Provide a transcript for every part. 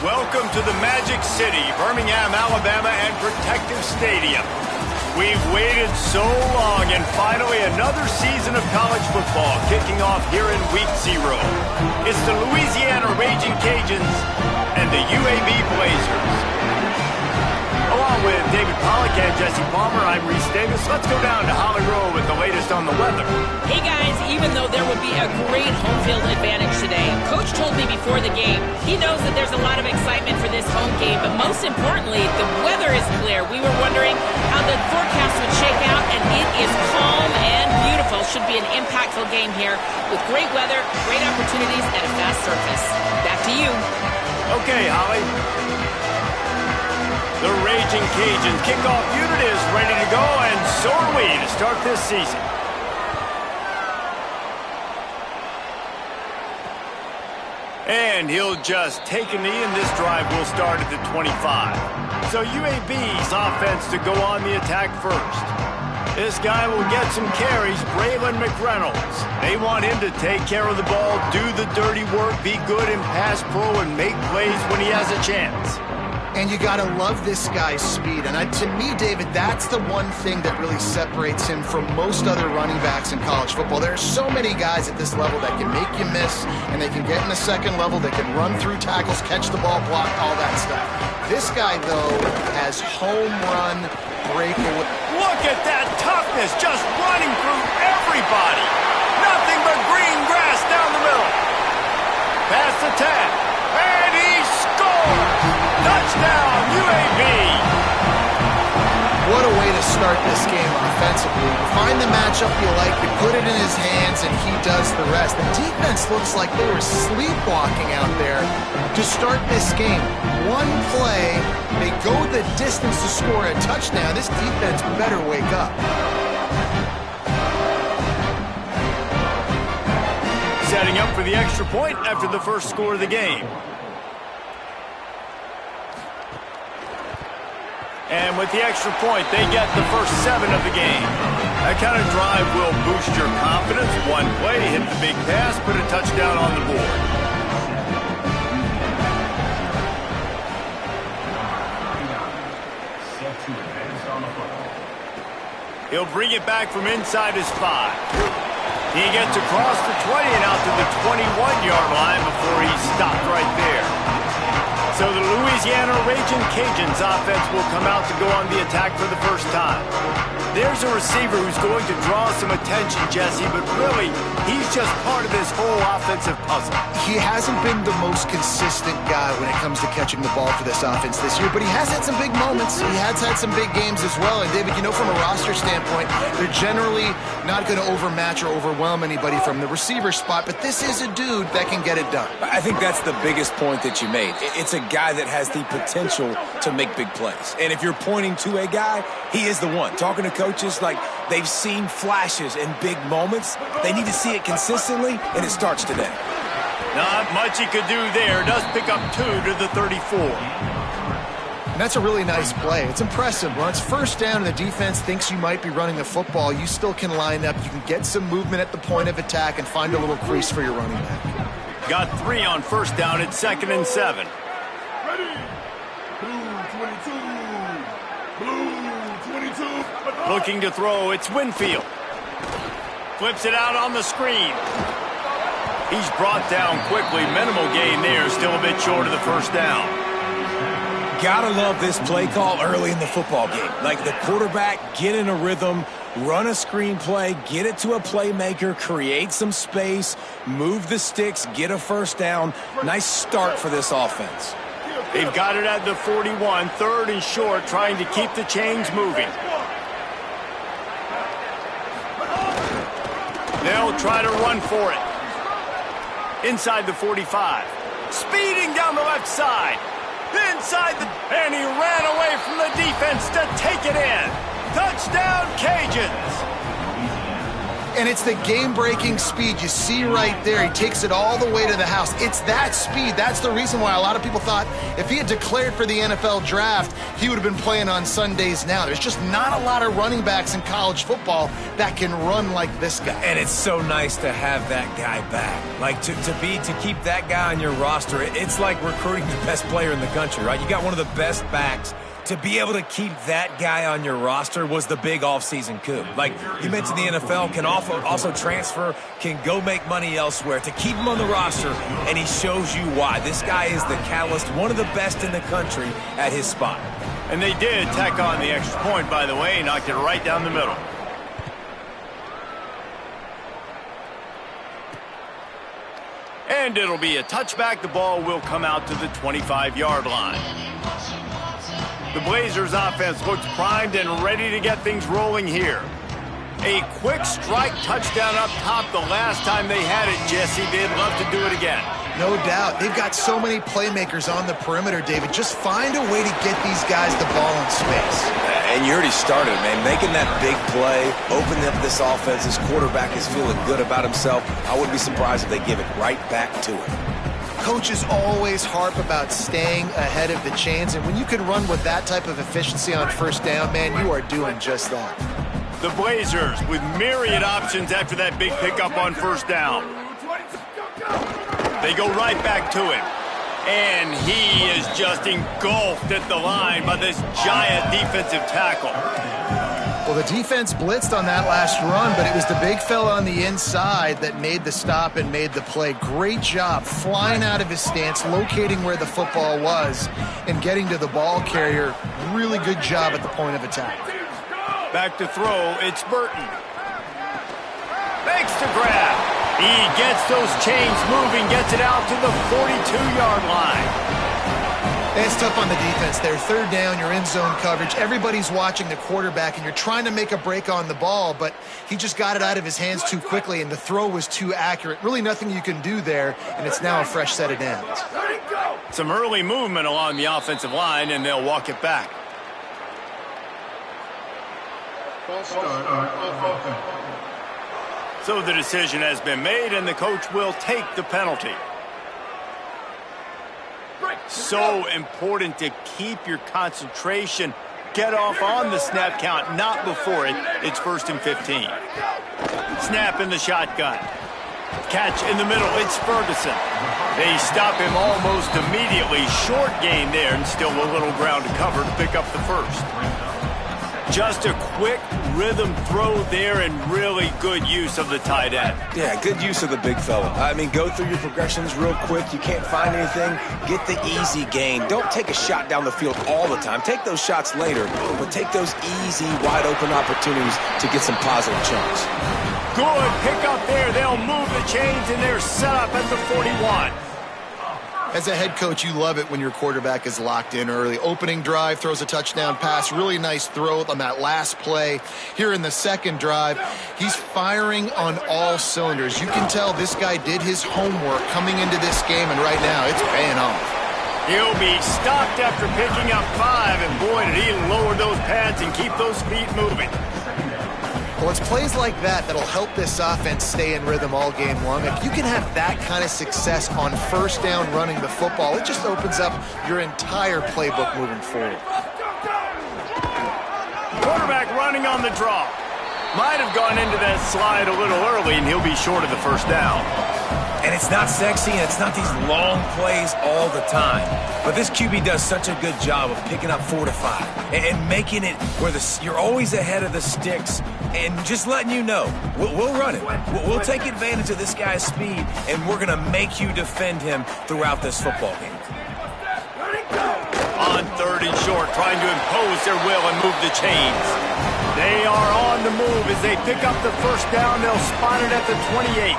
Welcome to the Magic City, Birmingham, Alabama, and Protective Stadium. We've waited so long, and finally another season of college football kicking off here in Week 0. It's the Louisiana Raging Cajuns and the UAB Blazers. Along with David Pollack and Jesse Palmer, I'm Reese Davis. Let's go down to Holly Rowe with the latest on the weather. Hey guys, even though there would be a great home field advantage today, Coach told me before the game, he knows that there's a lot of excitement for this home game, but most importantly, the weather is clear. We were wondering how the forecast would shake out, and it is calm and beautiful. Should be an impactful game here with great weather, great opportunities, and a fast surface. Back to you. Okay, Holly. The Raging Cajuns kickoff unit is ready to go, and so are we to start this season. And he'll just take a knee, and this drive will start at the 25. So UAB's offense to go on the attack first. This guy will get some carries, Braylon McReynolds. They want him to take care of the ball, do the dirty work, be good in pass pro, and make plays when he has a chance. And you got to love this guy's speed. And to me, David, that's the one thing that really separates him from most other running backs in college football. There are so many guys at this level that can make you miss, and they can get in the second level, they can run through tackles, catch the ball, block, all that stuff. This guy, though, has home run breakaway. Look at that toughness, just running through everybody. Nothing but green grass down the middle. Pass the 10, and he scores! Touchdown, UAB! What a way to start this game offensively. You find the matchup you like, you put it in his hands, and he does the rest. The defense looks like they were sleepwalking out there to start this game. One play, they go the distance to score a touchdown. This defense better wake up. Setting up for the extra point after the first score of the game. And with the extra point, they get the first 7 of the game. That kind of drive will boost your confidence. One play, hit the big pass, put a touchdown on the board. He'll bring it back from inside his 5. He gets across the 20 and out to the 21-yard line before he's stopped right there. So the Louisiana Raging Cajuns offense will come out to go on the attack for the first time. There's a receiver who's going to draw some attention, Jesse, but really, he's just part of this whole offensive puzzle. He hasn't been the most consistent guy when it comes to catching the ball for this offense this year, but he has had some big moments. He has had some big games as well. And David, you know, from a roster standpoint, they're generally not going to overmatch or overwhelm anybody from the receiver spot, but this is a dude that can get it done. I think that's the biggest point that you made. It's a guy that has the potential to make big plays. And if you're pointing to a guy, he is the one. Talking to coaches, like, they've seen flashes and big moments. They need to see it consistently, and it starts today. Not much he could do there. Does pick up 2 to the 34. And that's a really nice play. It's impressive. When it's first down and the defense thinks you might be running the football, you still can line up. You can get some movement at the point of attack and find a little crease for your running back. Got 3 on first down at 2nd and 7. Ready. Blue 22. Blue 22. Looking to throw, it's Winfield. Flips it out on the screen. He's brought down quickly. Minimal gain there, still a bit short of the first down. Gotta love this play call early in the football game. Like, the quarterback, get in a rhythm, run a screen play, get it to a playmaker, create some space, move the sticks, get a first down. Nice start for this offense. They've got it at the 41, 3rd and short, trying to keep the chains moving. They'll try to run for it. Inside the 45. Speeding down the left side. Inside the... And he ran away from the defense to take it in. Touchdown, Cajuns. And it's the game-breaking speed. You see right there, he takes it all the way to the house. It's that speed. That's the reason why a lot of people thought if he had declared for the NFL draft, he would have been playing on Sundays now. There's just not a lot of running backs in college football that can run like this guy. And it's so nice to have that guy back. Like, to keep that guy on your roster, it's like recruiting the best player in the country, right? You got one of the best backs. To be able to keep that guy on your roster was the big offseason coup. Like you mentioned, the NFL can also transfer, can go make money elsewhere. To keep him on the roster, and he shows you why. This guy is the catalyst, one of the best in the country at his spot. And they did tack on the extra point, by the way, knocked it right down the middle. And it'll be a touchback. The ball will come out to the 25-yard line. The Blazers offense looks primed and ready to get things rolling here. A quick strike touchdown up top the last time they had it, Jesse. They'd love to do it again. No doubt. They've got so many playmakers on the perimeter, David. Just find a way to get these guys the ball in space. And you already started, man. Making that big play, opening up this offense. This quarterback is feeling good about himself. I wouldn't be surprised if they give it right back to him. Coaches always harp about staying ahead of the chains, and when you can run with that type of efficiency on first down, man, you are doing just that. The Blazers with myriad options after that big pickup on first down. They go right back to him. And he is just engulfed at the line by this giant defensive tackle. Well, the defense blitzed on that last run, but it was the big fella on the inside that made the stop and made the play. Great job flying out of his stance, locating where the football was, and getting to the ball carrier. Really good job at the point of attack. Back to throw, it's Burton. Thanks to grab. He gets those chains moving, gets it out to the 42-yard line. It's tough on the defense there. Third down, you're in zone coverage. Everybody's watching the quarterback, and you're trying to make a break on the ball, but he just got it out of his hands too quickly, and the throw was too accurate. Really nothing you can do there, and it's now a fresh set of downs. Some early movement along the offensive line, and they'll walk it back. So the decision has been made, and the coach will take the penalty. So important to keep your concentration. Get off on the snap count, not before it. It's 1st and 15. Snap in the shotgun. Catch in the middle. It's Ferguson. They stop him almost immediately. Short gain there, and still a little ground to cover to pick up the first. Just a quick rhythm throw there, and really good use of the tight end. Yeah, good use of the big fella. I mean, go through your progressions real quick. You can't find anything, get the easy gain. Don't take a shot down the field all the time. Take those shots later, but take those easy, wide-open opportunities to get some positive chunks. Good pick up there. They'll move the chains, and they're set up at the 41. As a head coach, you love it when your quarterback is locked in early. Opening drive, throws a touchdown pass. Really nice throw on that last play. Here in the second drive, he's firing on all cylinders. You can tell this guy did his homework coming into this game, and right now it's paying off. He'll be stopped after picking up 5, and boy, did he lower those pads and keep those feet moving. Well, it's plays like that that'll help this offense stay in rhythm all game long. If you can have that kind of success on first down running the football, it just opens up your entire playbook moving forward. Quarterback running on the draw. Might have gone into that slide a little early, and he'll be short of the first down. And it's not sexy, and it's not these long plays all the time. But this QB does such a good job of picking up 4 to 5 and making it where you're always ahead of the sticks and just letting you know, we'll run it. We'll take advantage of this guy's speed, and we're going to make you defend him throughout this football game. On 3rd and short, trying to impose their will and move the chains. They are on the move as they pick up the first down. They'll spot it at the 28.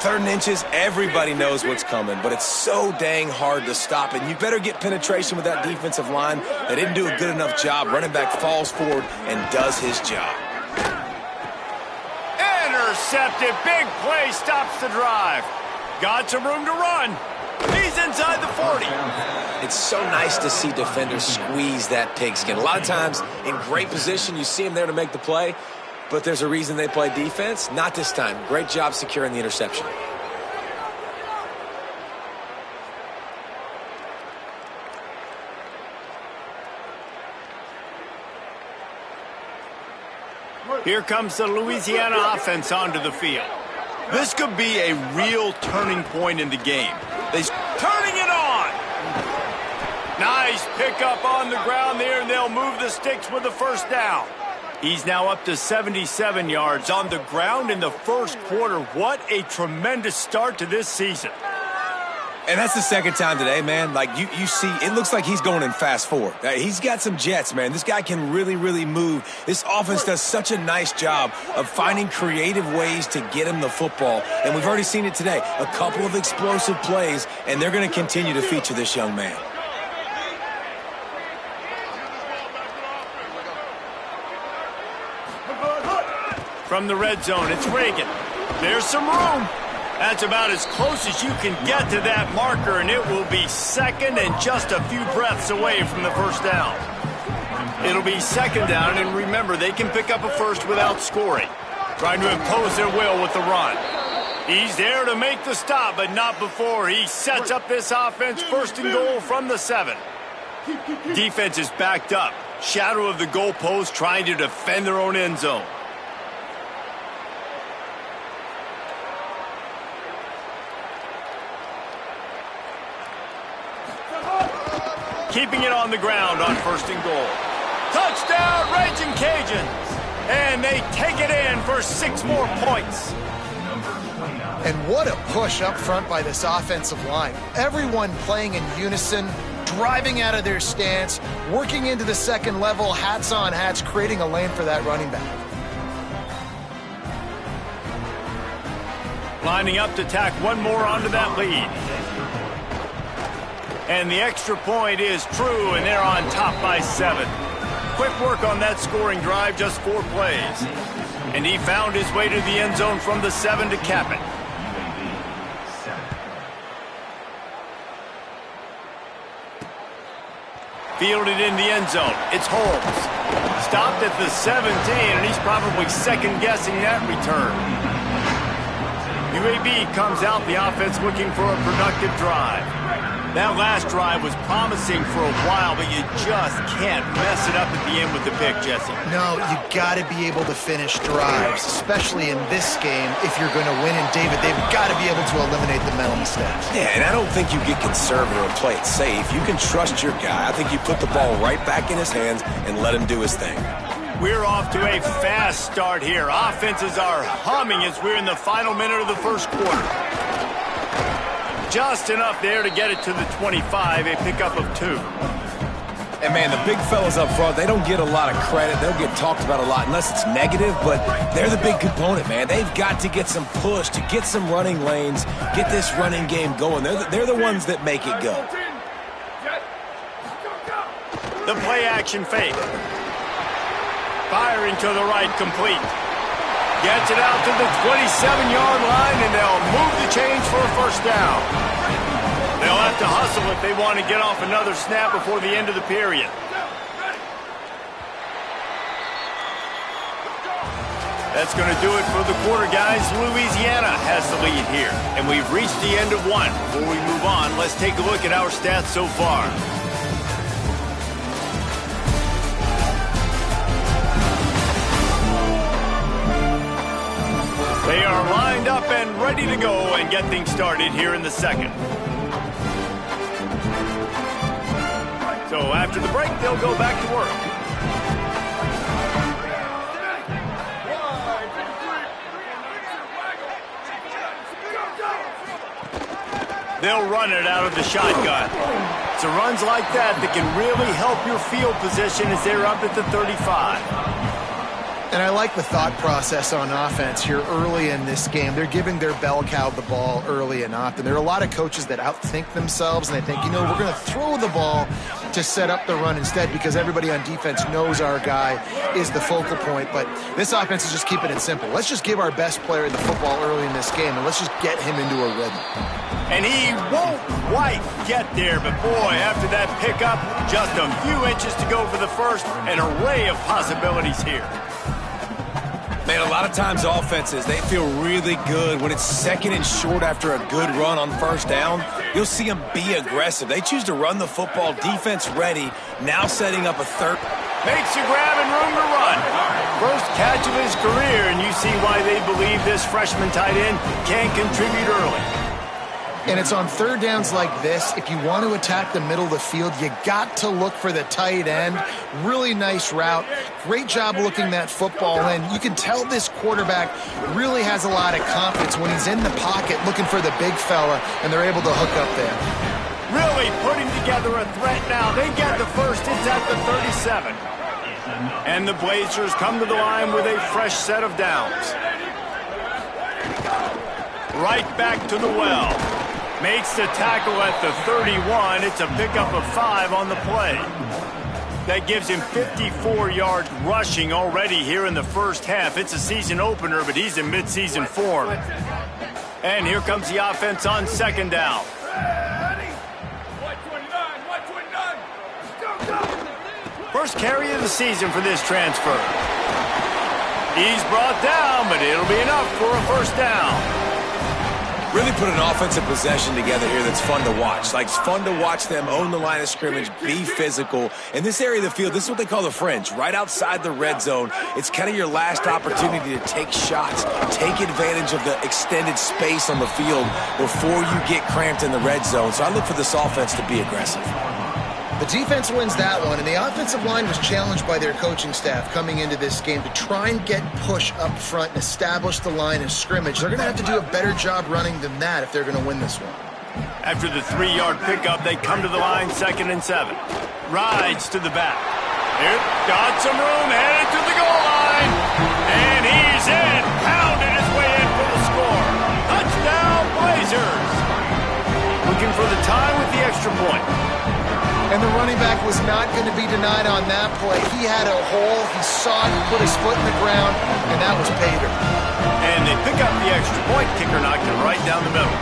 3rd and inches, everybody knows what's coming, but it's so dang hard to stop, and you better get penetration with that defensive line. They didn't do a good enough job. Running back falls forward and does his job. Intercepted. Big play stops the drive. Got some room to run. He's inside the 40. It's so nice to see defenders squeeze that pigskin. A lot of times in great position, you see him there to make the play. but there's a reason they play defense. Not this time. Great job securing the interception. Here comes the Louisiana offense onto the field. This could be a real turning point in the game. They're turning it on. Nice pickup on the ground there, and they'll move the sticks with the first down. He's now up to 77 yards on the ground in the first quarter. What a tremendous start to this season. And that's the second time today, man. Like, you see, it looks like he's going in fast forward. He's got some jets, man. This guy can really, really move. This offense does such a nice job of finding creative ways to get him the football. And we've already seen it today. A couple of explosive plays, and they're going to continue to feature this young man. From the red zone, it's Reagan. There's some room. That's about as close as you can get to that marker, and it will be second and just a few breaths away from the first down. It'll be second down, and remember, they can pick up a first without scoring. Trying to impose their will with the run. He's there to make the stop, but not before he sets up this offense first and goal from the 7. Defense is backed up. Shadow of the goalpost, trying to defend their own end zone. Keeping it on the ground on first and goal. Touchdown, Raging Cajuns! And they take it in for 6 more points. And what a push up front by this offensive line. Everyone playing in unison, driving out of their stance, working into the second level, hats on hats, creating a lane for that running back. Lining up to tack one more onto that lead. And the extra point is true, and they're on top by 7. Quick work on that scoring drive, just 4 plays. And he found his way to the end zone from the 7 to cap it. Fielded in the end zone. It's Holmes. Stopped at the 17, and he's probably second-guessing that return. UAB comes out, the offense looking for a productive drive. That last drive was promising for a while, but you just can't mess it up at the end with the pick, Jesse. No, you got to be able to finish drives, especially in this game if you're going to win. And, David, they've got to be able to eliminate the mental mistakes. Yeah, and I don't think you get conservative and play it safe. You can trust your guy. I think you put the ball right back in his hands and let him do his thing. We're off to a fast start here. Offenses are humming as we're in the final minute of the first quarter. Just enough there to get it to the 25, a pickup of 2. And, man, the big fellas up front, they don't get a lot of credit. They'll get talked about a lot unless it's negative, but they're the big component, man. They've got to get some push, to get some running lanes, get this running game going. They're the ones that make it go. The play-action fake. Firing to the right, complete. Gets it out to the 27-yard line, and they'll move the chains for a first down. They'll have to hustle if they want to get off another snap before the end of the period. That's going to do it for the quarter, guys. Louisiana has the lead here, and we've reached the end of one. Before we move on, let's take a look at our stats so far. They are lined up and ready to go and get things started here in the second. So after the break, they'll go back to work. They'll run it out of the shotgun. So runs like that can really help your field position as they're up at the 35. And I like the thought process on offense here early in this game. They're giving their bell cow the ball early and often. There are a lot of coaches that outthink themselves, and they think, we're going to throw the ball to set up the run instead because everybody on defense knows our guy is the focal point. But this offense is just keeping it simple. Let's just give our best player the football early in this game, and let's just get him into a rhythm. And he won't quite get there, but boy, after that pickup, just a few inches to go for the first, an array of possibilities here. Man, a lot of times offenses, they feel really good when it's second and short after a good run on first down. You'll see them be aggressive. They choose to run the football, defense ready, now setting up a third. Makes a grab and room to run. First catch of his career, and you see why they believe this freshman tight end can contribute early. And it's on third downs like this, if you want to attack the middle of the field, you got to look for the tight end. Really nice route. Great job looking that football in. You can tell this quarterback really has a lot of confidence when he's in the pocket looking for the big fella, and they're able to hook up there. Really putting together a threat now. They get the first. It's at the 37. And the Blazers come to the line with a fresh set of downs. Right back to the well. Makes the tackle at the 31. It's a pickup of 5 on the play. That gives him 54 yards rushing already here in the first half. It's a season opener, but he's in midseason form. And here comes the offense on second down. First carry of the season for this transfer. He's brought down, but it'll be enough for a first down. Really put an offensive possession together here that's fun to watch. Like, it's fun to watch them own the line of scrimmage, be physical. In this area of the field, this is what they call the fringe, right outside the red zone. It's kind of your last opportunity to take shots, take advantage of the extended space on the field before you get cramped in the red zone. So I look for this offense to be aggressive. The defense wins that one, and the offensive line was challenged by their coaching staff coming into this game to try and get push up front and establish the line of scrimmage. They're going to have to do a better job running than that if they're going to win this one. After the 3-yard pickup, they come to the line, 2nd and 7. Rides to the back. Here, got some room, headed to the goal line. And he's in, pounded his way in for the score. Touchdown, Blazers. Looking for the tie with the extra point. And the running back was not going to be denied on that play. He had a hole, he saw it, he put his foot in the ground, and that was pay dirt. And they pick up the extra point. Kicker knocked it right down the middle.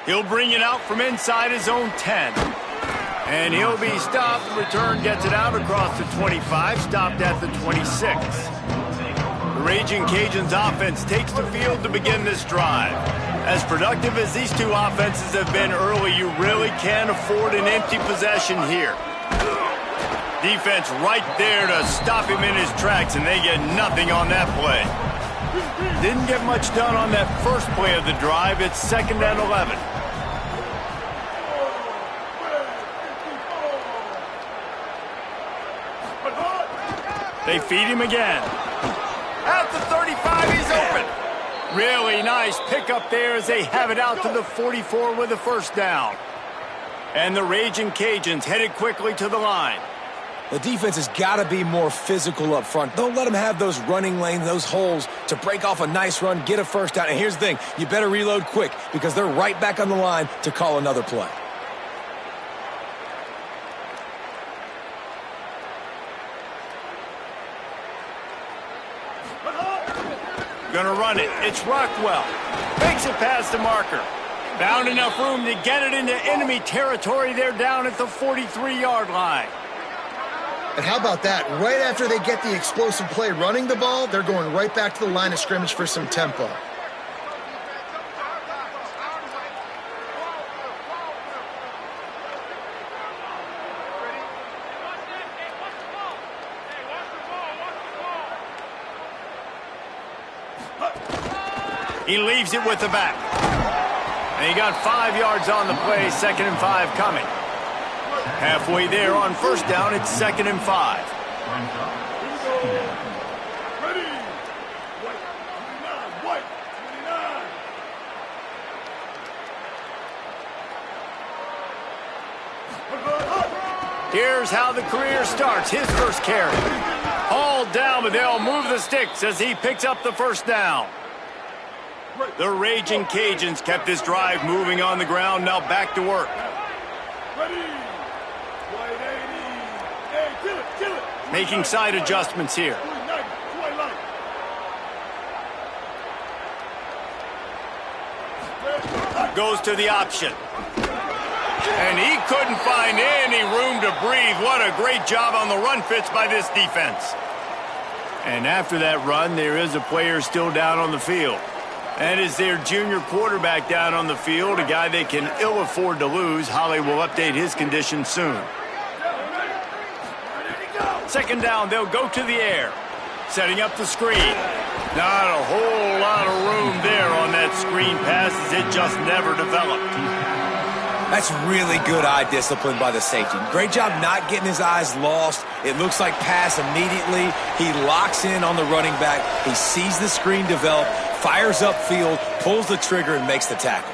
He'll bring it out from inside his own 10. And he'll be stopped. Return gets it out across the 25, stopped at the 26. Raging Cajuns offense takes the field to begin this drive. As productive as these two offenses have been early, you really can't afford an empty possession here. Defense right there to stop him in his tracks, and they get nothing on that play. Didn't get much done on that first play of the drive. It's 2nd and 11. They feed him again. At the 35, he's open. Really nice pickup there as they have it out to the 44 with a first down. And the Raging Cajuns headed quickly to the line. The defense has got to be more physical up front. Don't let them have those running lanes, those holes to break off a nice run, get a first down. And here's the thing, you better reload quick because they're right back on the line to call another play. Gonna run it. It's Rockwell. Makes it past the marker. Found enough room to get it into enemy territory. They're down at the 43-yard line. And how about that? Right after they get the explosive play running the ball, they're going right back to the line of scrimmage for some tempo. He leaves it with the back. And he got 5 yards on the play, 2nd and 5 coming. Halfway there on first down, it's 2nd and 5. Ready. White. 29. Here's how the career starts. His first carry. All down, but they'll move the sticks as he picks up the first down. The Raging Cajuns kept this drive moving on the ground. Now back to work. Ready. White 80. Hey, kill it. Making side adjustments here. Goes to the option. And he couldn't find any room to breathe. What a great job on the run fits by this defense. And after that run, there is a player still down on the field. And is their junior quarterback down on the field, a guy they can ill afford to lose. Holly will update his condition soon. Second down, they'll go to the air. Setting up the screen. Not a whole lot of room there on that screen pass as it just never developed. That's really good eye discipline by the safety. Great job not getting his eyes lost. It looks like pass immediately. He locks in on the running back. He sees the screen develop, fires upfield, pulls the trigger, and makes the tackle.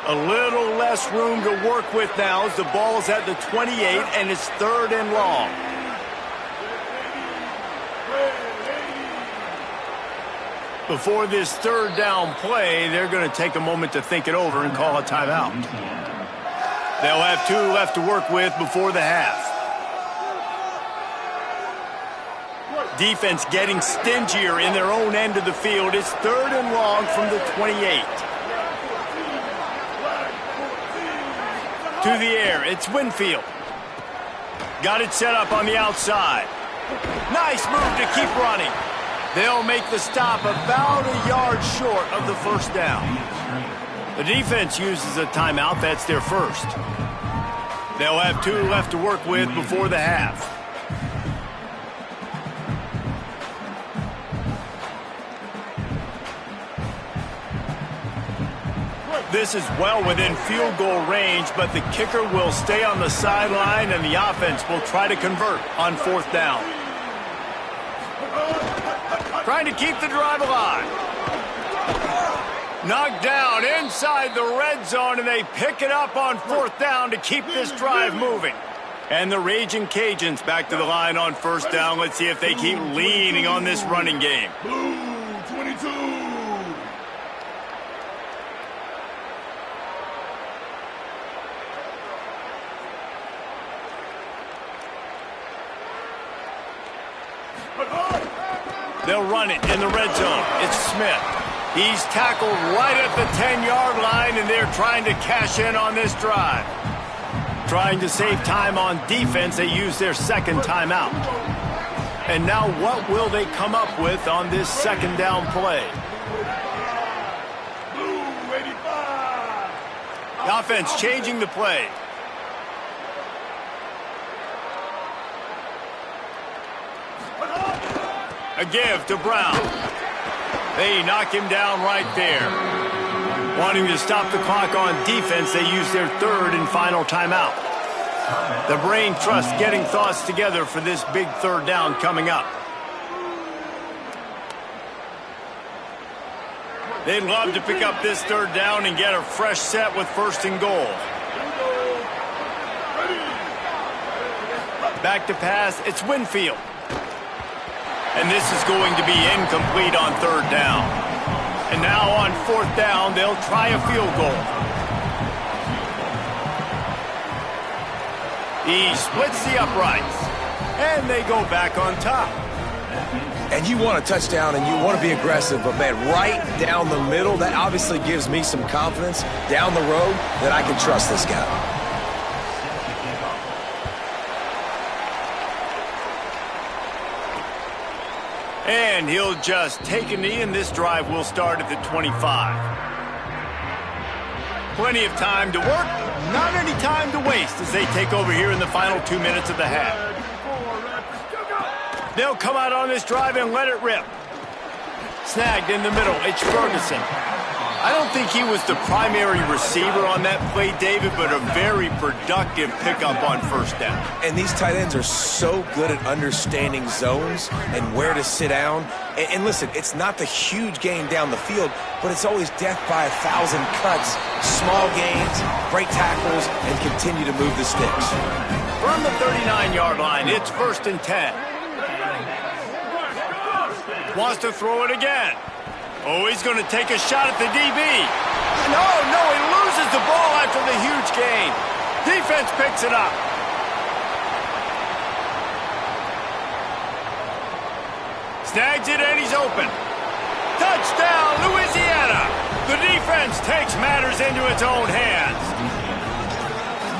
A little less room to work with now as the ball's at the 28 and it's 3rd and long. Before this 3rd down play, they're going to take a moment to think it over and call a timeout. They'll have 2 left to work with before the half. Defense getting stingier in their own end of the field. It's 3rd and long from the 28. To the air, it's Winfield. Got it set up on the outside. Nice move to keep running. They'll make the stop about a yard short of the 1st down. The defense uses a timeout. That's their first. They'll have 2 left to work with before the half. This is well within field goal range, but the kicker will stay on the sideline and the offense will try to convert on 4th down. Trying to keep the drive alive. Knocked down inside the red zone, and they pick it up on 4th down to keep this drive moving. And the Raging Cajuns back to the line on 1st down. Let's see if they keep leaning on this running game. Blue 22. They'll run it in the red zone. It's Smith. He's tackled right at the 10-yard line, and they're trying to cash in on this drive. Trying to save time on defense, they use their 2nd timeout. And now what will they come up with on this 2nd down play? Blue 85. The offense changing the play. A give to Brown. They knock him down right there. Wanting to stop the clock on defense, they use their 3rd and final timeout. The brain trust getting thoughts together for this big 3rd down coming up. They'd love to pick up this 3rd down and get a fresh set with 1st and goal. Back to pass, it's Winfield. And this is going to be incomplete on 3rd down. And now on 4th down, they'll try a field goal. He splits the uprights. And they go back on top. And you want a touchdown and you want to be aggressive, but man, right down the middle, that obviously gives me some confidence down the road that I can trust this guy. And he'll just take a knee, and this drive will start at the 25. Plenty of time to work, not any time to waste as they take over here in the final 2 minutes of the half. They'll come out on this drive and let it rip. Snagged in the middle, it's Ferguson. I don't think he was the primary receiver on that play, David, but a very productive pickup on 1st down. And these tight ends are so good at understanding zones and where to sit down. And listen, it's not the huge gain down the field, but it's always death by 1,000 cuts, small gains, great tackles, and continue to move the sticks. From the 39-yard line, it's 1st and 10. Wants to throw it again. Oh, he's going to take a shot at the DB. No, he loses the ball after the huge gain. Defense picks it up. Snags it, and he's open. Touchdown, Louisiana! The defense takes matters into its own hands.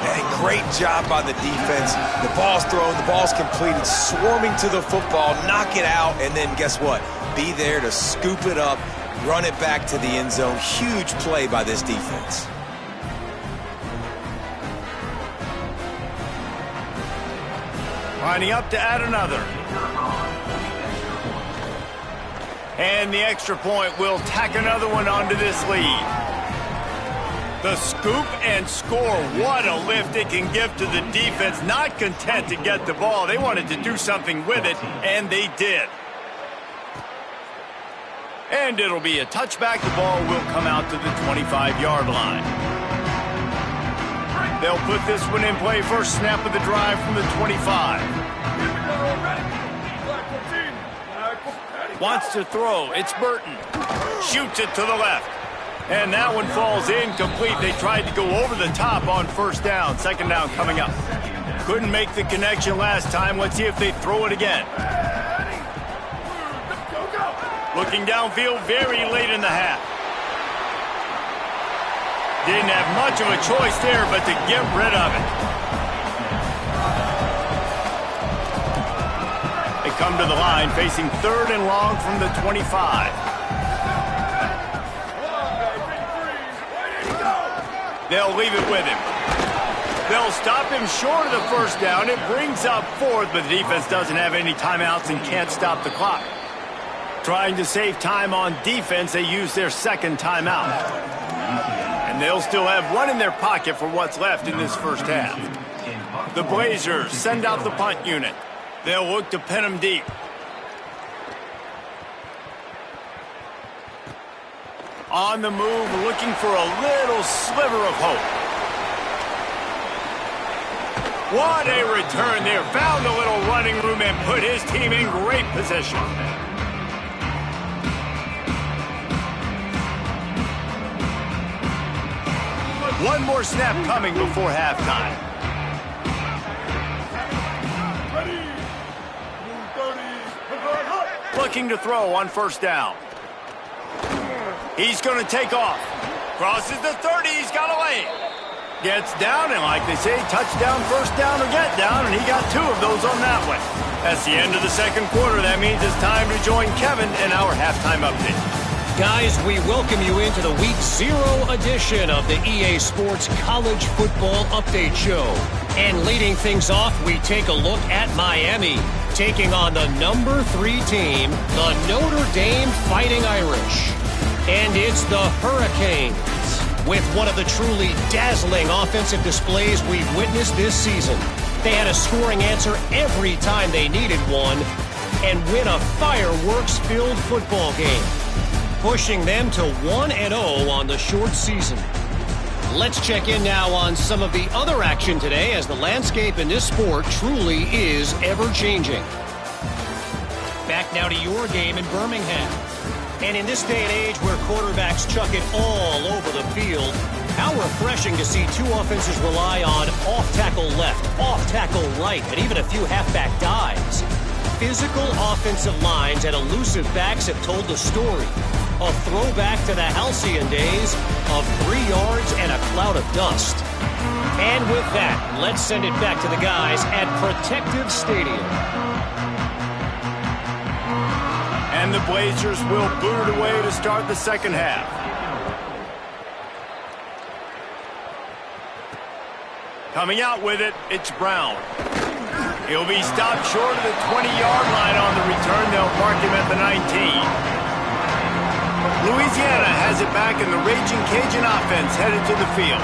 Hey, great job by the defense. The ball's thrown, the ball's completed, swarming to the football, knock it out, and then guess what? Be there to scoop it up, run it back to the end zone. Huge play by this defense. Lining up to add another. And the extra point will tack another one onto this lead. The scoop and score. What a lift it can give to the defense. Not content to get the ball. They wanted to do something with it, and they did. And it'll be a touchback. The ball will come out to the 25-yard line. They'll put this one in play. First snap of the drive from the 25. Wants to throw. It's Burton. Shoots it to the left. And that one falls incomplete. They tried to go over the top on first down. Second down coming up. Couldn't make the connection last time. Let's see if they throw it again. Looking downfield very late in the half. Didn't have much of a choice there but to get rid of it. They come to the line facing 3rd and long from the 25. They'll leave it with him. They'll stop him short of the first down. It brings up 4th, but the defense doesn't have any timeouts and can't stop the clock. Trying to save time on defense, they use their second timeout. And they'll still have one in their pocket for what's left in this first half. The Blazers send out the punt unit. They'll look to pin them deep. On the move, looking for a little sliver of hope. What a return there. Found a little running room and put his team in great position. One more snap coming before halftime. Looking to throw on first down. He's going to take off. Crosses the 30. He's got a lane. Gets down, and like they say, touchdown, first down, or get down, and he got 2 of those on that one. That's the end of the second quarter. That means it's time to join Kevin in our halftime update. Guys, we welcome you into the Week 0 edition of the EA Sports College Football Update Show. And leading things off, we take a look at Miami, taking on the number 3 team, the Notre Dame Fighting Irish. And it's the Hurricanes, with one of the truly dazzling offensive displays we've witnessed this season. They had a scoring answer every time they needed one and win a fireworks-filled football game, pushing them to 1-0 on the short season. Let's check in now on some of the other action today, as the landscape in this sport truly is ever-changing. Back now to your game in Birmingham. And in this day and age where quarterbacks chuck it all over the field, how refreshing to see 2 offenses rely on off-tackle left, off-tackle right, and even a few halfback dives. Physical offensive lines and elusive backs have told the story. A throwback to the halcyon days of 3 yards and a cloud of dust. And with that, let's send it back to the guys at Protective Stadium. And the Blazers will boot it away to start the second half. Coming out with it, it's Brown. He'll be stopped short of the 20-yard line on the return. They'll mark him at the 19. Louisiana has it back, and the Raging Cajun offense headed to the field.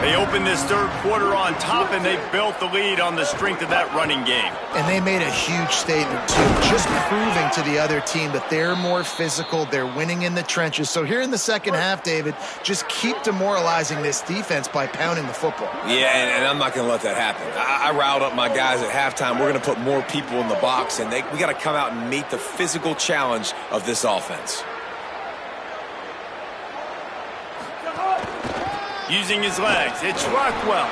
They opened this third quarter on top, and they built the lead on the strength of that running game. And they made a huge statement, too, just proving to the other team that they're more physical, they're winning in the trenches. So here in the second half, David, just keep demoralizing this defense by pounding the football. Yeah, and I'm not going to let that happen. I riled up my guys at halftime. We're going to put more people in the box, and we got to come out and meet the physical challenge of this offense. Using his legs, it's Rockwell.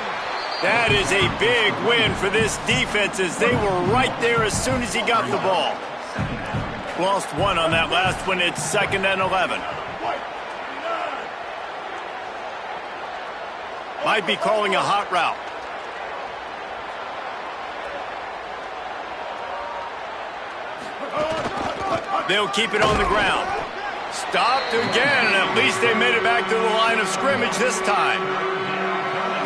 That is a big win for this defense, as they were right there as soon as he got the ball. Lost one on that last one. It's 2nd and 11. Might be calling a hot route. They'll keep it on the ground. Stopped again, and at least they made it back to the line of scrimmage this time.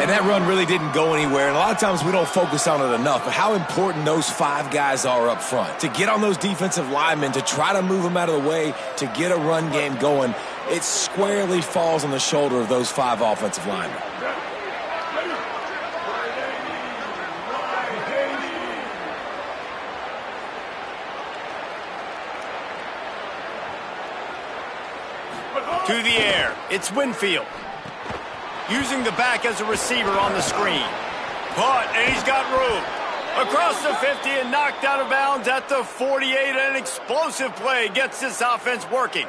And that run really didn't go anywhere. And a lot of times we don't focus on it enough, but how important those 5 guys are up front. To get on those defensive linemen, to try to move them out of the way, to get a run game going, it squarely falls on the shoulder of those 5 offensive linemen. To the air, it's Winfield. Using the back as a receiver on the screen. Caught, and he's got room. Across the 50 and knocked out of bounds at the 48. An explosive play gets this offense working.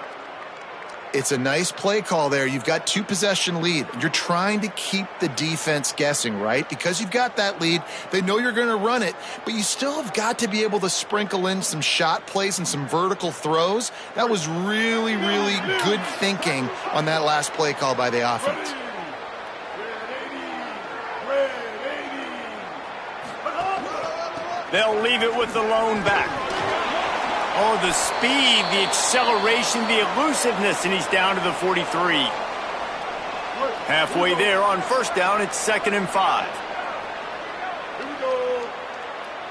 It's a nice play call there. You've got 2-possession lead. You're trying to keep the defense guessing, right? Because you've got that lead, they know you're going to run it, but you still have got to be able to sprinkle in some shot plays and some vertical throws. That was really, really good thinking on that last play call by the offense. They'll leave it with the lone back. Oh, the speed, the acceleration, the elusiveness, and he's down to the 43. Halfway there on 1st down, it's 2nd and 5. Here we go.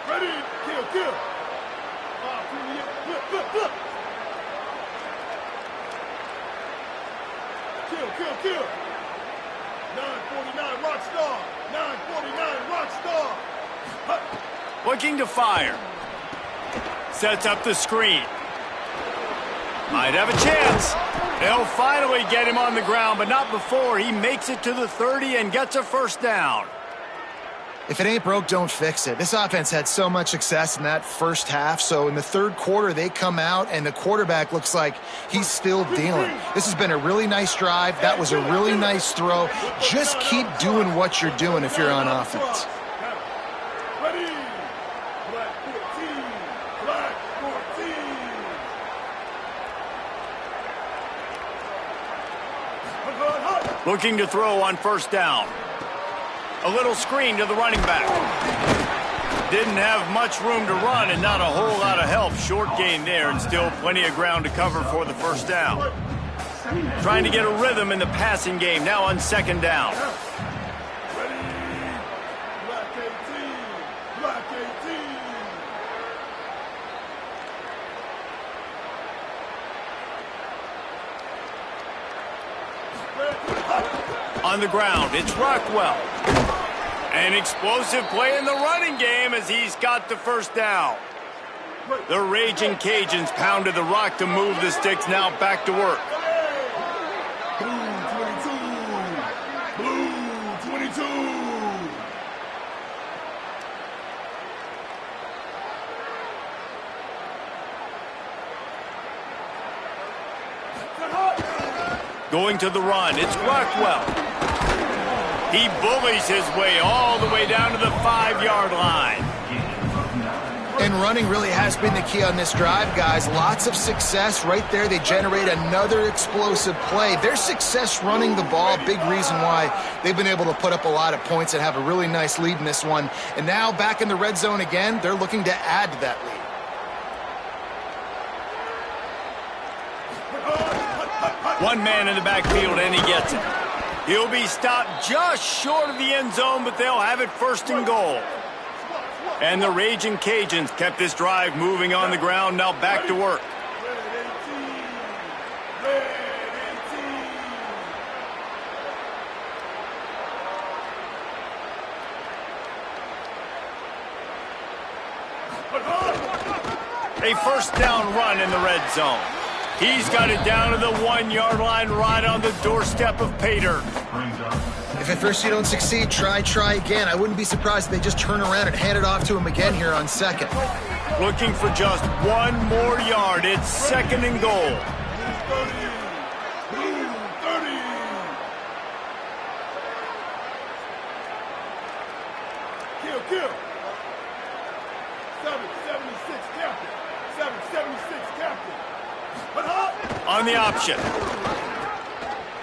Ready? Kill. Flip. Kill. 949 Rockstar. 949 Rockstar. Looking to fire. Sets up the screen. Might have a chance. They'll finally get him on the ground, but not before he makes it to the 30 and gets a 1st down. If it ain't broke, don't fix it. This offense had so much success in that first half, so in the 3rd quarter, they come out, and the quarterback looks like he's still dealing. This has been a really nice drive. That was a really nice throw. Just keep doing what you're doing if you're on offense. Looking to throw on 1st down. A little screen to the running back. Didn't have much room to run and not a whole lot of help. Short gain there and still plenty of ground to cover for the 1st down. Trying to get a rhythm in the passing game now on 2nd down. On the ground, it's Rockwell. An explosive play in the running game as he's got the 1st down. The Raging Cajuns pounded the rock to move the sticks, now back to work. Blue 22. Going to the run, it's Rockwell. He bullies his way all the way down to the 5-yard line. And running really has been the key on this drive, guys. Lots of success right there. They generate another explosive play. Their success running the ball, big reason why they've been able to put up a lot of points and have a really nice lead in this one. And now back in the red zone again, they're looking to add to that lead. One man in the backfield, and he gets it. He'll be stopped just short of the end zone, but they'll have it 1st and goal. And the Raging Cajuns kept this drive moving on the ground, now back to work. A 1st down run in the red zone. He's got it down to the 1-yard line right on the doorstep of pay dirt. If at first you don't succeed, try again. I wouldn't be surprised if they just turn around and hand it off to him again here on 2nd. Looking for just 1 more yard. It's 2nd and goal. Kill. 776 captain. 76, captain. On the option.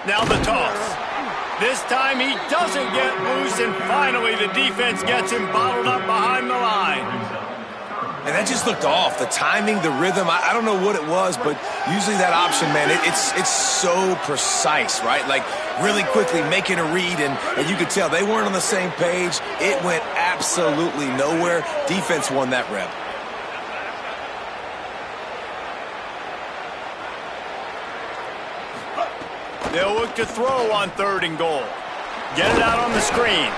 Now the toss. This time he doesn't get loose, and finally the defense gets him bottled up behind the line. And that just looked off. The timing, the rhythm, I don't know what it was, but usually that option, man, it's so precise, right? Like really quickly making a read, and you could tell they weren't on the same page. It went absolutely nowhere. Defense won that rep. They'll look to throw on 3rd and goal. Get it out on the screen.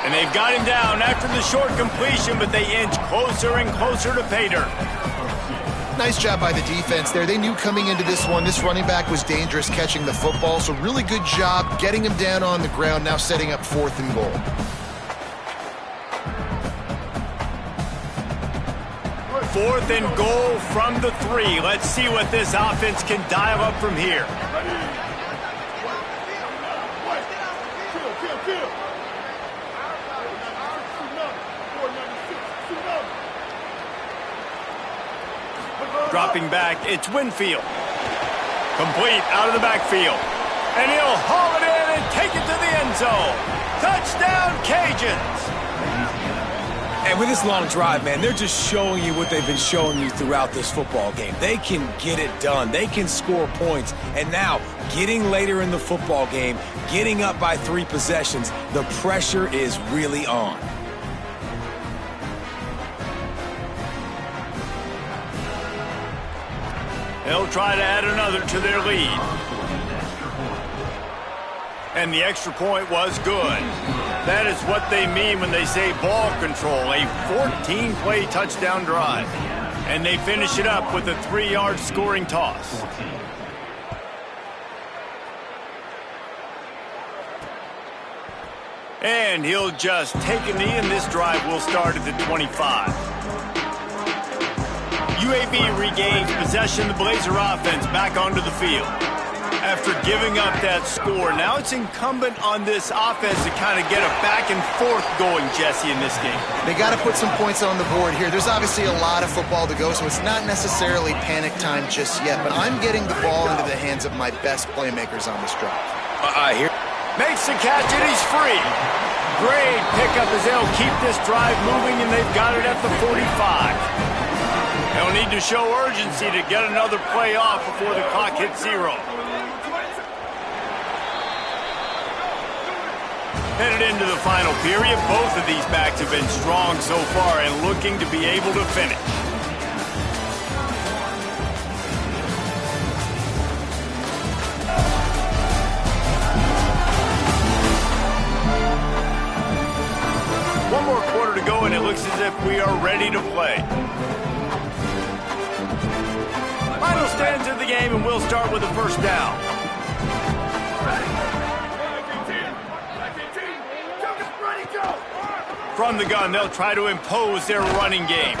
And they've got him down after the short completion, but they inch closer and closer to pay dirt. Nice job by the defense there. They knew coming into this one, this running back was dangerous catching the football, so really good job getting him down on the ground, now setting up 4th and goal. Fourth and goal from the 3. Let's see what this offense can dial up from here. Dropping back, it's Winfield. Complete out of the backfield. And he'll haul it in and take it to the end zone. Touchdown, Cajuns! And with this long drive, man, they're just showing you what they've been showing you throughout this football game. They can get it done. They can score points. And now, getting later in the football game, getting up by 3 possessions, the pressure is really on. They'll try to add another to their lead. And the extra point was good. That is what they mean when they say ball control, a 14-play touchdown drive. And they finish it up with a 3-yard scoring toss. And he'll just take a knee, and this drive will start at the 25. UAB regains possession of the Blazer offense back onto the field. After giving up that score, now it's incumbent on this offense to kind of get a back and forth going, Jesse, in this game. They got to put some points on the board here. There's obviously a lot of football to go, so it's not necessarily panic time just yet, but I'm getting the ball into the hands of my best playmakers on this drive. Here. Makes the catch, and he's free. Great pickup as they'll keep this drive moving, and they've got it at the 45. They'll need to show urgency to get another play off before the clock hits 0. Headed into the final period, both of these backs have been strong so far and looking to be able to finish. One more quarter to go, and it looks as if we are ready to play. Final stands of the game, and we'll start with the first down. From the gun, they'll try to impose their running game.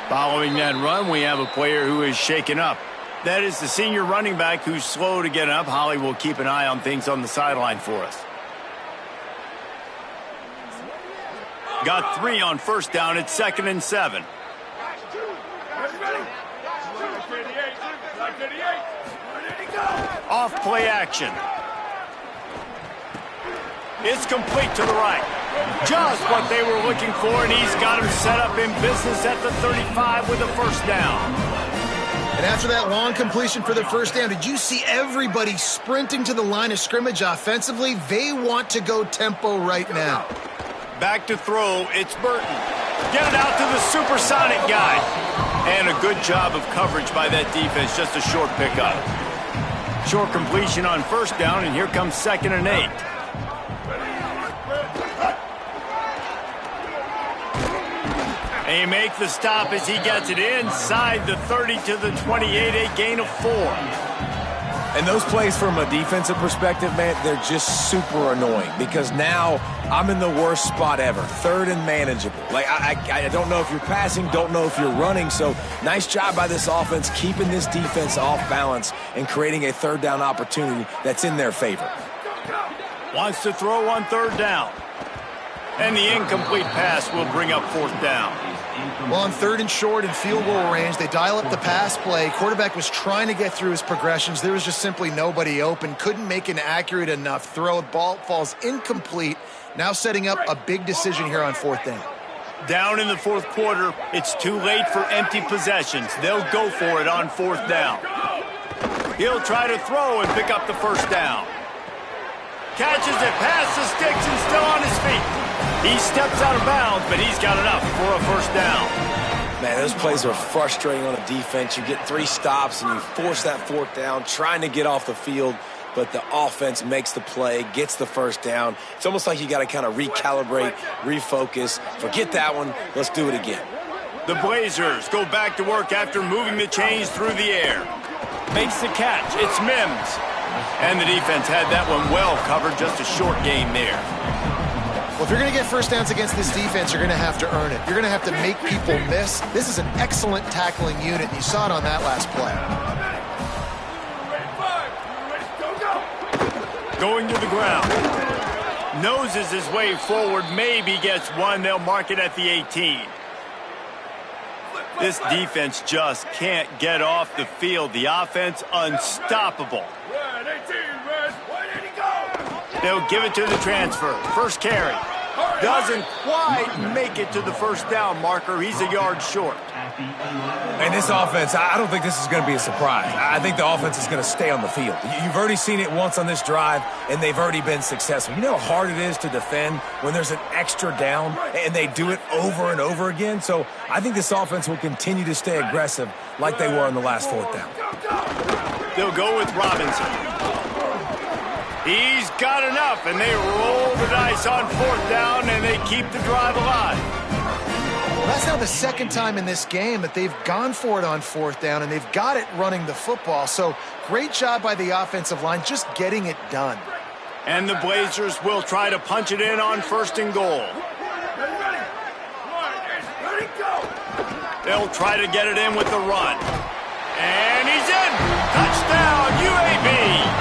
Following that run, we have a player who is shaken up. That is the senior running back who's slow to get up. Holly will keep an eye on things on the sideline for us. Got 3 on first down. It's 2nd and 7. Off play action. It's complete to the right. Just what they were looking for, and he's got him set up in business at the 35 with a first down. And after that long completion for the first down, did you see everybody sprinting to the line of scrimmage offensively? They want to go tempo right now. Back to throw, it's Burton. Get it out to the supersonic guy. And a good job of coverage by that defense, just a short pickup. Short completion on first down, and here comes 2nd and 8. And he makes the stop as he gets it inside the 30 to the 28, a gain of 4. And those plays from a defensive perspective, man, they're just super annoying because now I'm in the worst spot ever, 3rd and manageable. Like, I don't know if you're passing, don't know if you're running, so nice job by this offense keeping this defense off balance and creating a 3rd down opportunity that's in their favor. Wants to throw on 3rd down. And the incomplete pass will bring up 4th down. Well, on 3rd and short and field goal range, they dial up the pass play. Quarterback was trying to get through his progressions. There was just simply nobody open. Couldn't make an accurate enough throw. Ball falls incomplete. Now setting up a big decision here on 4th down. Down in the 4th quarter, it's too late for empty possessions. They'll go for it on 4th down. He'll try to throw and pick up the 1st down. Catches it past the sticks and still on his feet. He steps out of bounds, but he's got enough for a 1st down. Man, those plays are frustrating on a defense. You get 3 stops and you force that 4th down, trying to get off the field, but the offense makes the play, gets the 1st down. It's almost like you got to kind of recalibrate, refocus. Forget that one. Let's do it again. The Blazers go back to work after moving the chains through the air. Makes the catch. It's Mims. And the defense had that one well covered. Just a short gain there. Well, if you're going to get 1st downs against this defense, you're going to have to earn it. You're going to have to make people miss. This is an excellent tackling unit, and you saw it on that last play. Going to the ground. Noses his way forward, maybe gets one. They'll mark it at the 18. This defense just can't get off the field. The offense unstoppable. They'll give it to the transfer. 1st carry. Doesn't quite make it to the 1st down marker. He's a yard short. And this offense, I don't think this is going to be a surprise. I think the offense is going to stay on the field. You've already seen it once on this drive, and they've already been successful. You know how hard it is to defend when there's an extra down, and they do it over and over again? So I think this offense will continue to stay aggressive like they were in the last 4th down. They'll go with Robinson. He's got enough, and they roll the dice on 4th down, and they keep the drive alive. Well, that's now the 2nd time in this game that they've gone for it on 4th down, and they've got it running the football. So great job by the offensive line just getting it done. And the Blazers will try to punch it in on 1st and goal. They'll try to get it in with the run. And he's in! Touchdown, UAB!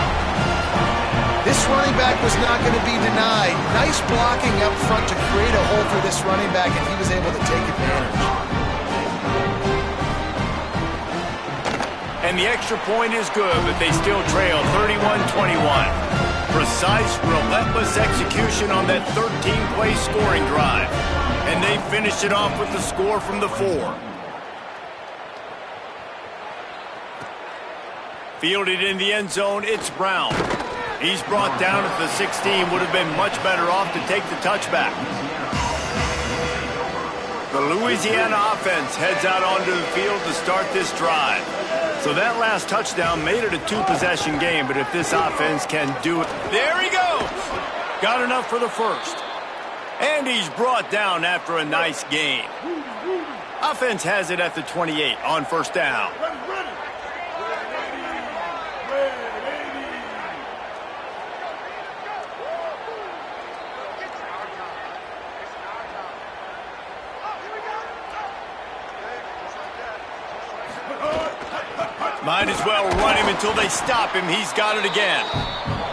This running back was not going to be denied. Nice blocking up front to create a hole for this running back, and he was able to take advantage. And the extra point is good, but they still trail 31-21. Precise, relentless execution on that 13-play scoring drive. And they finish it off with the score from the 4. Fielded in the end zone, it's Brown. He's brought down at the 16. Would have been much better off to take the touchback. The Louisiana offense heads out onto the field to start this drive. So that last touchdown made it a 2-possession game, but if this offense can do it, there he goes. Got enough for the 1st. And he's brought down after a nice gain. Offense has it at the 28 on 1st down. Might as well run him until they stop him. He's got it again.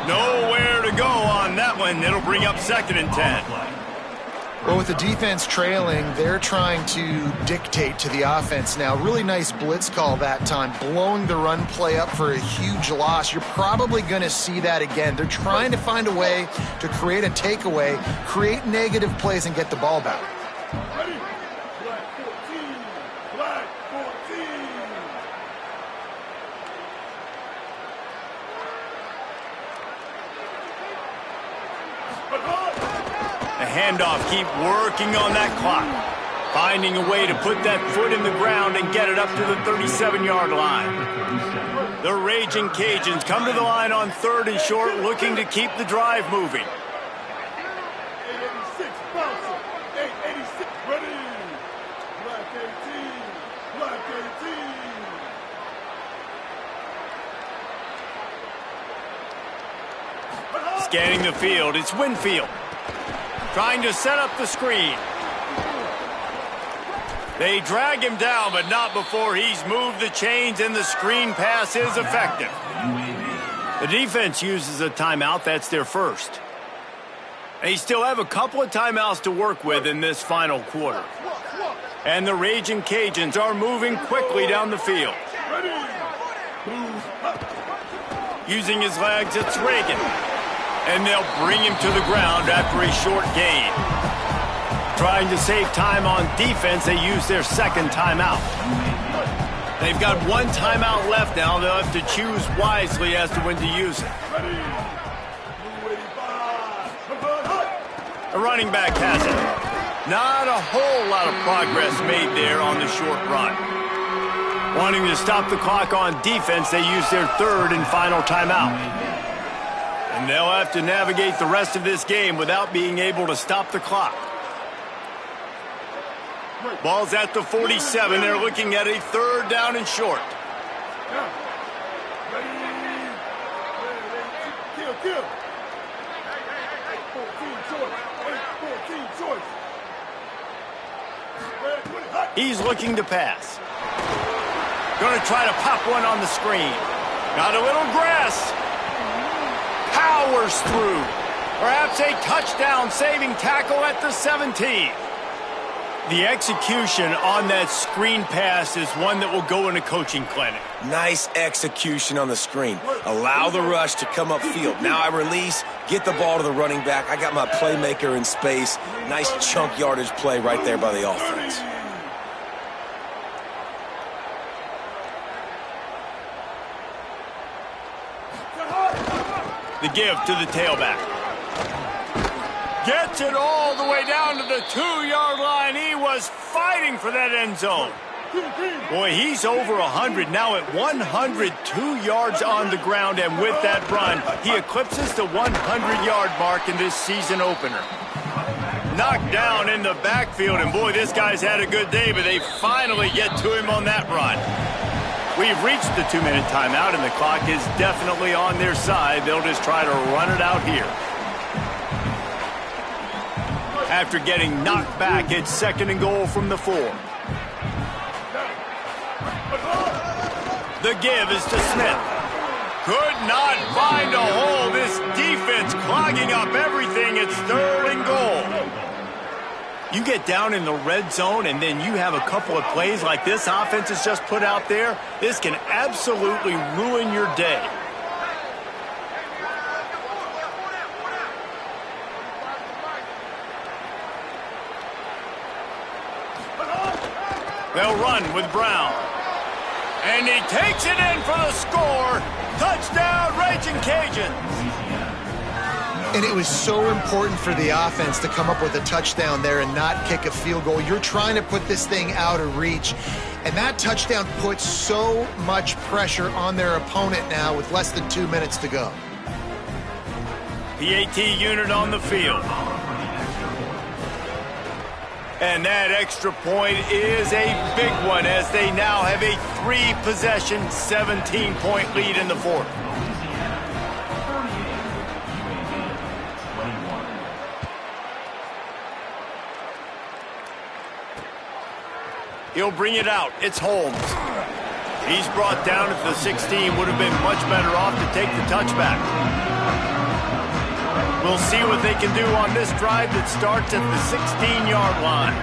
Nowhere to go on that one. It'll bring up 2nd and 10. Well, with the defense trailing, they're trying to dictate to the offense now. Really nice blitz call that time, blowing the run play up for a huge loss. You're probably going to see that again. They're trying to find a way to create a takeaway, create negative plays, and get the ball back. Handoff, keep working on that clock. Finding a way to put that foot in the ground and get it up to the 37-yard line. The Raging Cajuns come to the line on 3rd and short, looking to keep the drive moving. 886, bouncer. 886, ready. Black 18, black 18. Scanning the field, it's Winfield. Trying to set up the screen. They drag him down, but not before he's moved the chains, and the screen pass is effective. The defense uses a timeout. That's their 1st. They still have a couple of timeouts to work with in this final quarter. And the Raging Cajuns are moving quickly down the field. Using his legs, it's Reagan. And they'll bring him to the ground after a short gain. Trying to save time on defense, they use their second timeout. They've got one timeout left now. They'll have to choose wisely as to when to use it. The running back has it. Not a whole lot of progress made there on the short run. Wanting to stop the clock on defense, they use their third and final timeout. And they'll have to navigate the rest of this game without being able to stop the clock. Ball's at the 47. They're looking at a third down and short. He's looking to pass. Going to try to pop one on the screen. Got a little grass. Powers through. Perhaps a touchdown saving tackle at the 17. The execution on that screen pass is one that will go in a coaching clinic. Nice execution on the screen. Allow the rush to come upfield. Now I release, get the ball to the running back. I got my playmaker in space. Nice chunk yardage play right there by the offense. The give to the tailback. Gets it all the way down to the 2-yard line. He was fighting for that end zone. Boy, he's over 100 now at 102 yards on the ground, and with that run, he eclipses the 100-yard mark in this season opener. Knocked down in the backfield, and boy, this guy's had a good day, but they finally get to him on that run. We've reached the 2-minute timeout, and the clock is definitely on their side. They'll just try to run it out here. After getting knocked back, it's 2nd and goal from the 4. The give is to Smith. Could not find a hole. This defense clogging up everything. It's 3rd and goal. You get down in the red zone and then you have a couple of plays like this offense has just put out there. This can absolutely ruin your day. They'll run with Brown. And he takes it in for the score. Touchdown, Raging Cajuns. And it was so important for the offense to come up with a touchdown there and not kick a field goal. You're trying to put this thing out of reach. And that touchdown puts so much pressure on their opponent now with less than 2 minutes to go. PAT unit on the field. And that extra point is a big one as they now have a 3-possession, 17-point lead in the 4th. He'll bring it out. It's Holmes. He's brought down at the 16. Would have been much better off to take the touchback. We'll see what they can do on this drive that starts at the 16-yard line.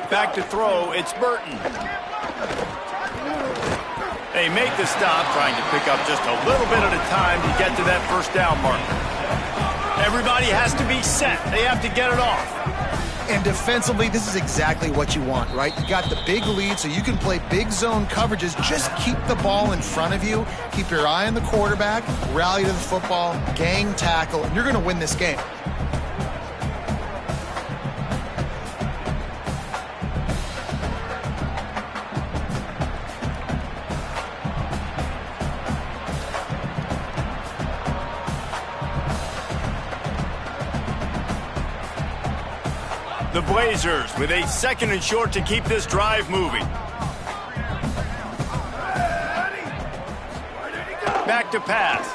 Back to throw, it's Burton. They make the stop, trying to pick up just a little bit at a time to get to that first down marker. Everybody has to be set. They have to get it off. And defensively, this is exactly what you want, right? You got the big lead, so you can play big zone coverages. Just keep the ball in front of you. Keep your eye on the quarterback. Rally to the football. Gang tackle. And you're going to win this game. The Blazers with a 2nd and short to keep this drive moving. Back to pass.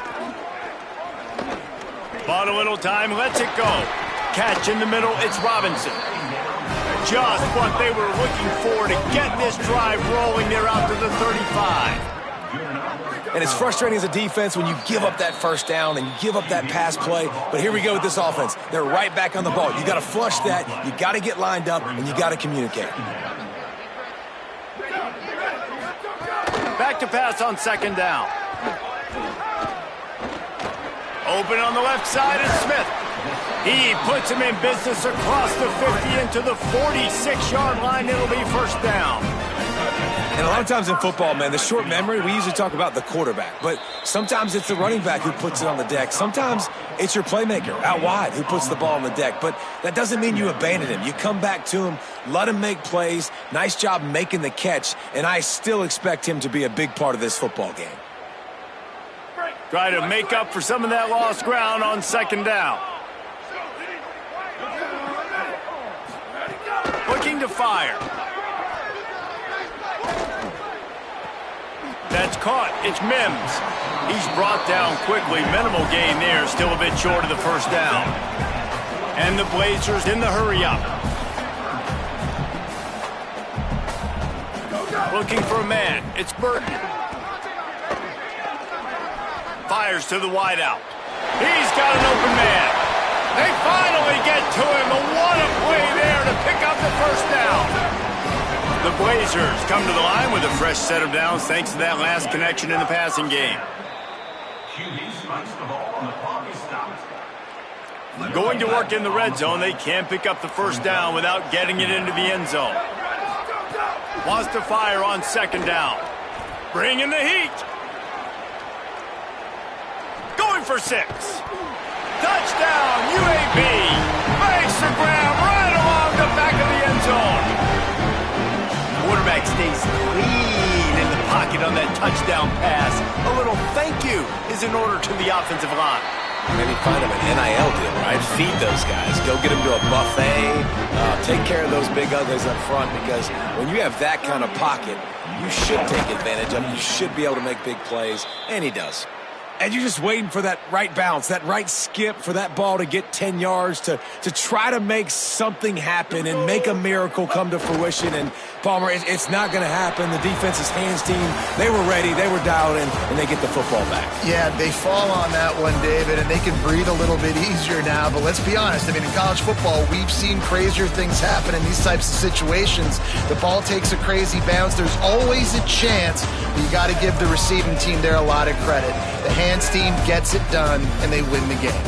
Bought a little time, lets it go. Catch in the middle, it's Robinson. Just what they were looking for to get this drive rolling. They're out to the 35. And it's frustrating as a defense when you give up that first down and you give up that pass play. But here we go with this offense. They're right back on the ball. You got to flush that. You got to get lined up, and you got to communicate. Back to pass on second down. Open on the left side is Smith. He puts him in business across the 50 into the 46-yard line. It'll be first down. And a lot of times in football, man, the short memory, we usually talk about the quarterback. But sometimes it's the running back who puts it on the deck. Sometimes it's your playmaker out wide who puts the ball on the deck. But that doesn't mean you abandon him. You come back to him, let him make plays. Nice job making the catch. And I still expect him to be a big part of this football game. Try to make up for some of that lost ground on second down. Looking to fire. That's caught. It's Mims. He's brought down quickly. Minimal gain there. Still a bit short of the first down. And the Blazers in the hurry-up. Looking for a man. It's Burton. Fires to the wideout. He's got an open man. They finally get to him. What a play there to pick up the first down. The Blazers come to the line with a fresh set of downs thanks to that last connection in the passing game. Going to work in the red zone. They can't pick up the first down without getting it into the end zone. Wants to fire on second down. Bring in the heat. Going for 6. Touchdown, UAB. Makes the grab right along the back of the end zone. Quarterback stays clean in the pocket on that touchdown pass. A little thank you is in order to the offensive line. Maybe find them an NIL deal, right? Feed those guys. Go get them to a buffet. Take care of those big uglies up front, because when you have that kind of pocket, you should take advantage of it. You should be able to make big plays, and he does. And you're just waiting for that right bounce, that right skip for that ball to get 10 yards to try to make something happen and make a miracle come to fruition. And, Palmer, it's not going to happen. The defense's hands team, they were ready, they were dialed in, and they get the football back. Yeah, they fall on that one, David, and they can breathe a little bit easier now. But let's be honest, I mean, in college football, we've seen crazier things happen in these types of situations. The ball takes a crazy bounce. There's always a chance, but you got to give the receiving team there a lot of credit. The hands team gets it done, and they win the game.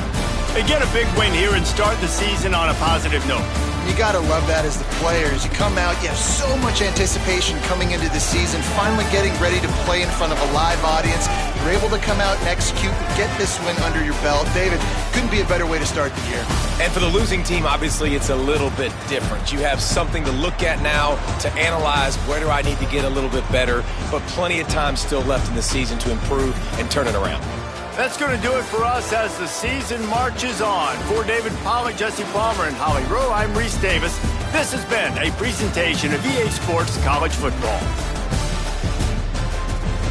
They get a big win here and start the season on a positive note. You got to love that as the players. You come out, you have so much anticipation coming into the season, finally getting ready to play in front of a live audience. You're able to come out and execute and get this win under your belt. David, couldn't be a better way to start the year. And for the losing team, obviously, it's a little bit different. You have something to look at now to analyze where do I need to get a little bit better, but plenty of time still left in the season to improve and turn it around. That's going to do it for us as the season marches on. For David Pollack, Jesse Palmer, and Holly Rowe, I'm Reese Davis. This has been a presentation of EA Sports College Football.